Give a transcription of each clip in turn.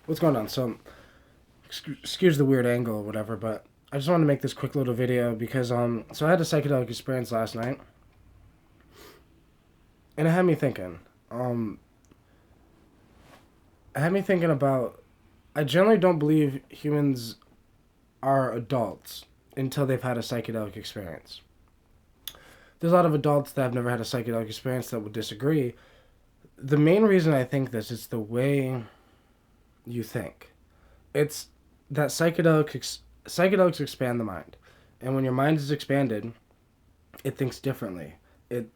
What's going on? So, excuse the weird angle or whatever, but I just wanted to make this quick little video because so I had a psychedelic experience last night, and it had me thinking. Um, it had me thinking about. I generally don't believe humans are adults until they've had a psychedelic experience. There's a lot of adults that have never had a psychedelic experience that would disagree. The main reason I think this is the way you think. It's that psychedelics expand the mind, and when your mind is expanded, it thinks differently. It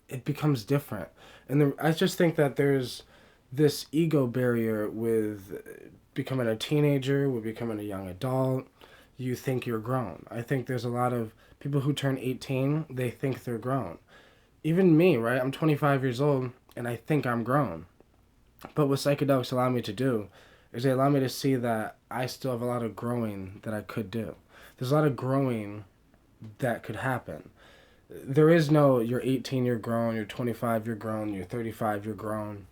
it becomes different, and I just think that there's this ego barrier with becoming a teenager, with becoming a young adult. You think you're grown. I think there's a lot of people who turn 18. They think they're grown. Even me, right? I'm 25 years old, and I think I'm grown. But what psychedelics allow me to do is they allow me to see that I still have a lot of growing that I could do. There's a lot of growing that could happen. There is no you're 18, you're grown, you're 25, you're grown, you're 35, you're grown.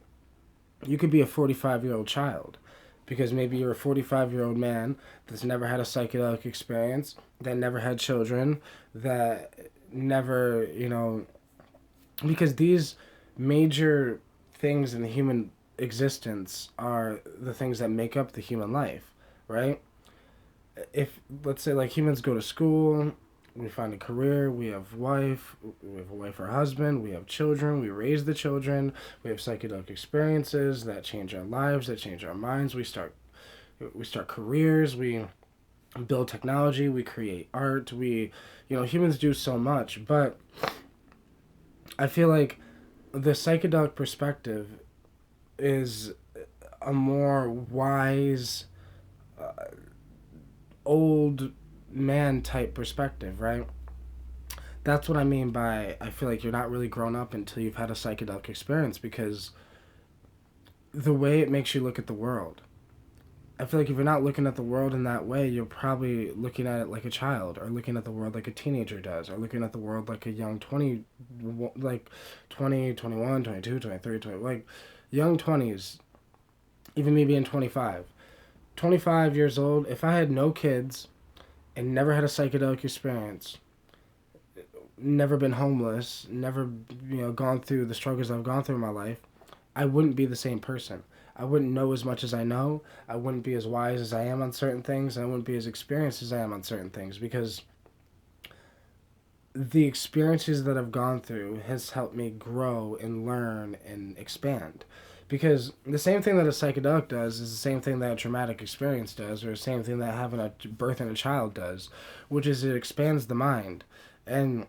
You could be a 45-year-old child because maybe you're a 45-year-old man that's never had a psychedelic experience, that never had children, that never, because these major things in the human existence are the things that make up the human life, right? If let's say like humans go to school, we find a career, we have a wife or husband, we have children, we raise the children, we have psychedelic experiences that change our lives, that change our minds, we start careers, we build technology, we create art, humans do so much, but I feel like the psychedelic perspective is a more wise, old man type perspective, right? That's what I mean by I feel like you're not really grown up until you've had a psychedelic experience because the way it makes you look at the world. I feel like if you're not looking at the world in that way, you're probably looking at it like a child, or looking at the world like a teenager does, or looking at the world like a young 20, like 20, 21, 22, 23, 20, like young 20s, even me being 25. 25 years old, if I had no kids and never had a psychedelic experience, never been homeless, never gone through the struggles I've gone through in my life, I wouldn't be the same person. I wouldn't know as much as I know. I wouldn't be as wise as I am on certain things. And I wouldn't be as experienced as I am on certain things because the experiences that I've gone through has helped me grow and learn and expand. Because the same thing that a psychedelic does is the same thing that a traumatic experience does, or the same thing that having a birth in a child does, which is it expands the mind. And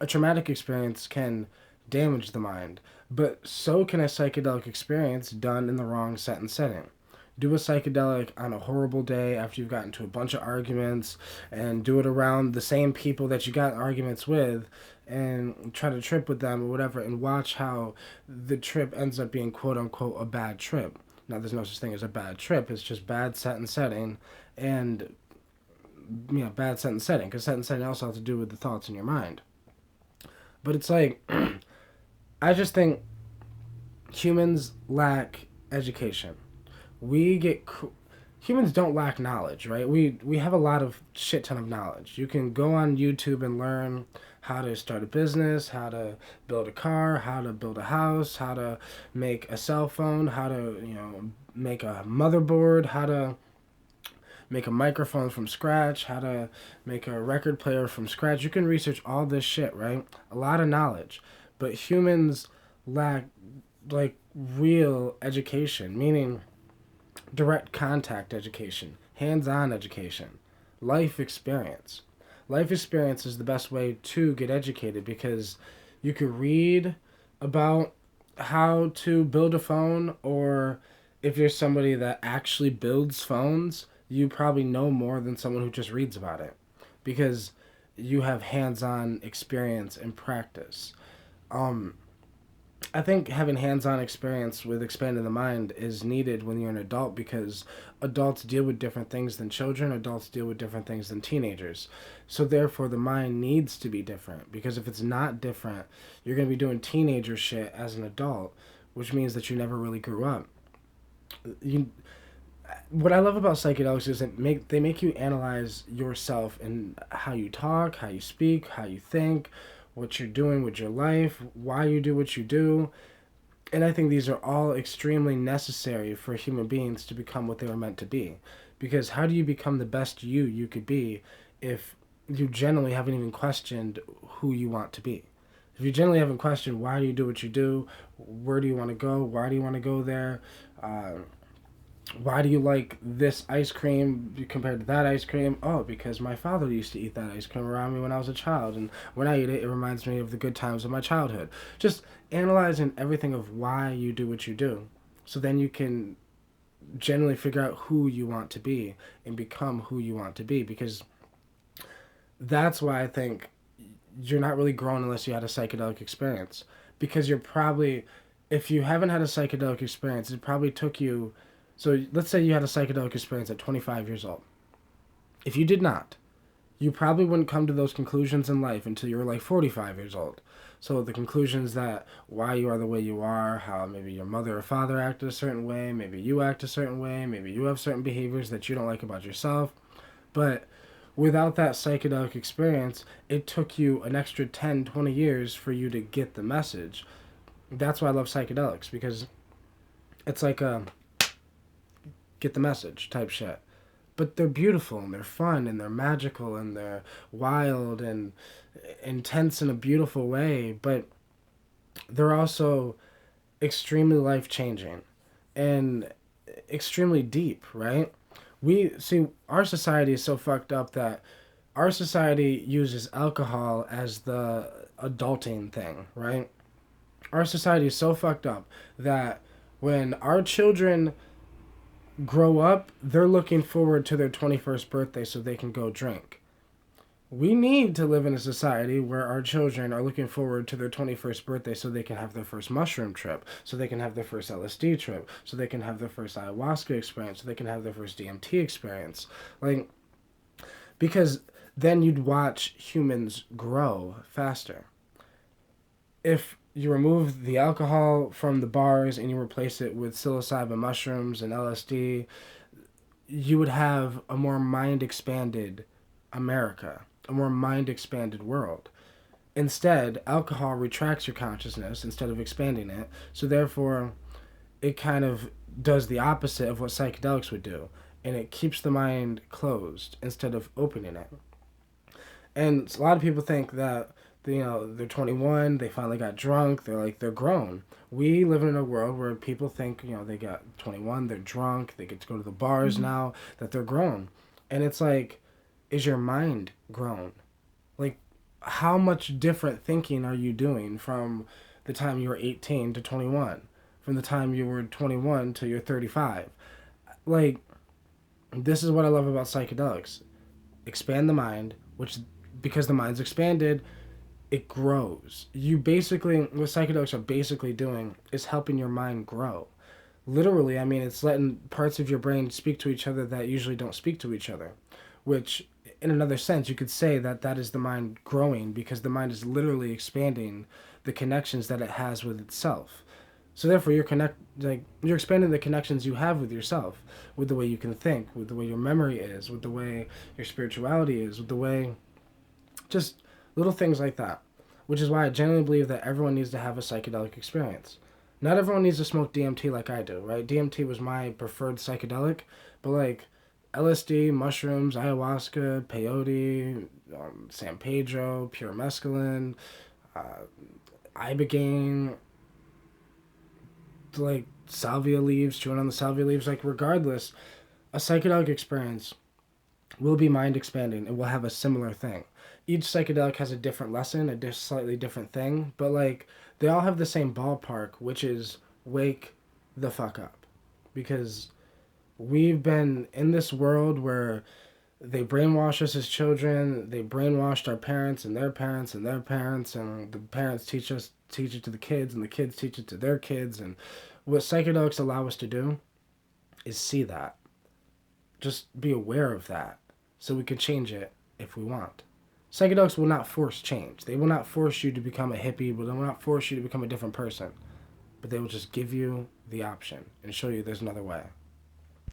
a traumatic experience can damage the mind, but so can a psychedelic experience done in the wrong set and setting. Do a psychedelic on a horrible day after you've gotten into a bunch of arguments, and do it around the same people that you got arguments with, and try to trip with them or whatever, and watch how the trip ends up being quote unquote a bad trip. Now, there's no such thing as a bad trip, it's just bad set and setting, and bad set and setting, because set and setting also has to do with the thoughts in your mind. But it's like, I just think humans lack education. We get humans don't lack knowledge, right? We have a lot of shit ton of knowledge. You can go on YouTube and learn how to start a business, how to build a car, how to build a house, how to make a cell phone, how to, make a motherboard, how to make a microphone from scratch, how to make a record player from scratch. You can research all this shit, right? A lot of knowledge. But humans lack like real education, meaning direct contact education, hands-on education, life experience. Life experience is the best way to get educated because you could read about how to build a phone, or if you're somebody that actually builds phones, you probably know more than someone who just reads about it because you have hands-on experience and practice. Um, I think having hands-on experience with expanding the mind is needed when you're an adult because adults deal with different things than children, adults deal with different things than teenagers. So therefore the mind needs to be different because if it's not different, you're going to be doing teenager shit as an adult, which means that you never really grew up. You what I love about psychedelics is they make you analyze yourself and how you talk, how you speak, how you think, what you're doing with your life, why you do what you do. And I think these are all extremely necessary for human beings to become what they were meant to be. Because how do you become the best you could be if you generally haven't even questioned who you want to be? If you generally haven't questioned why do you do what you do, where do you want to go, why do you want to go there, uh, why do you like this ice cream compared to that ice cream? Oh, because my father used to eat that ice cream around me when I was a child, and when I eat it, it reminds me of the good times of my childhood. Just analyzing everything of why you do what you do, so then you can generally figure out who you want to be and become who you want to be. Because that's why I think you're not really grown unless you had a psychedelic experience. Because you're probably, if you haven't had a psychedelic experience, it probably took you. So let's say you had a psychedelic experience at 25 years old. If you did not, you probably wouldn't come to those conclusions in life until you were like 45 years old. So the conclusions that why you are the way you are, how maybe your mother or father acted a certain way, maybe you act a certain way, maybe you have certain behaviors that you don't like about yourself. But without that psychedelic experience, it took you an extra 10, 20 years for you to get the message. That's why I love psychedelics, because it's like a get the message type shit. But they're beautiful and they're fun and they're magical and they're wild and intense in a beautiful way, but they're also extremely life changing and extremely deep, right? We see our society is so fucked up that our society uses alcohol as the adulting thing, right? Our society is so fucked up that when our children grow up, they're looking forward to their 21st birthday so they can go drink. We need to live in a society where our children are looking forward to their 21st birthday so they can have their first mushroom trip, so they can have their first LSD trip, so they can have their first ayahuasca experience, so they can have their first DMT experience. Like, because then you'd watch humans grow faster. If you remove the alcohol from the bars and you replace it with psilocybin mushrooms and LSD, you would have a more mind expanded America, a more mind expanded world. Instead, alcohol retracts your consciousness instead of expanding it, so therefore, it kind of does the opposite of what psychedelics would do, and it keeps the mind closed instead of opening it. And a lot of people think that they're 21, they finally got drunk, they're grown. We live in a world where people think they got 21, they're drunk, they get to go to the bars now, that they're grown. And it's like, is your mind grown? Like, how much different thinking are you doing from the time you were 18 to 21, from the time you were 21 to you're 35? Like, this is what I love about psychedelics. Expand the mind, which, because the mind's expanded, it grows. You basically, what psychedelics are basically doing is helping your mind grow. Literally, I mean, it's letting parts of your brain speak to each other that usually don't speak to each other, which, in another sense, you could say that that is the mind growing, because the mind is literally expanding the connections that it has with itself. So therefore, you're expanding the connections you have with yourself, with the way you can think, with the way your memory is, with the way your spirituality is, with the way, just little things like that. Which is why I genuinely believe that everyone needs to have a psychedelic experience. Not everyone needs to smoke DMT like I do, right? DMT was my preferred psychedelic, but like LSD, mushrooms, ayahuasca, peyote, San Pedro, pure mescaline, uh, ibogaine, like salvia leaves, chewing on the salvia leaves, like regardless, a psychedelic experience will be mind expanding and will have a similar thing. Each psychedelic has a different lesson, slightly different thing, but like they all have the same ballpark, which is wake the fuck up. Because we've been in this world where they brainwash us as children, they brainwashed our parents and their parents and their parents, and the parents teach it to the kids, and the kids teach it to their kids. And what psychedelics allow us to do is see that. Just be aware of that so we can change it if we want. Psychedelics will not force change. They will not force you to become a hippie, but they will not force you to become a different person. But they will just give you the option and show you there's another way.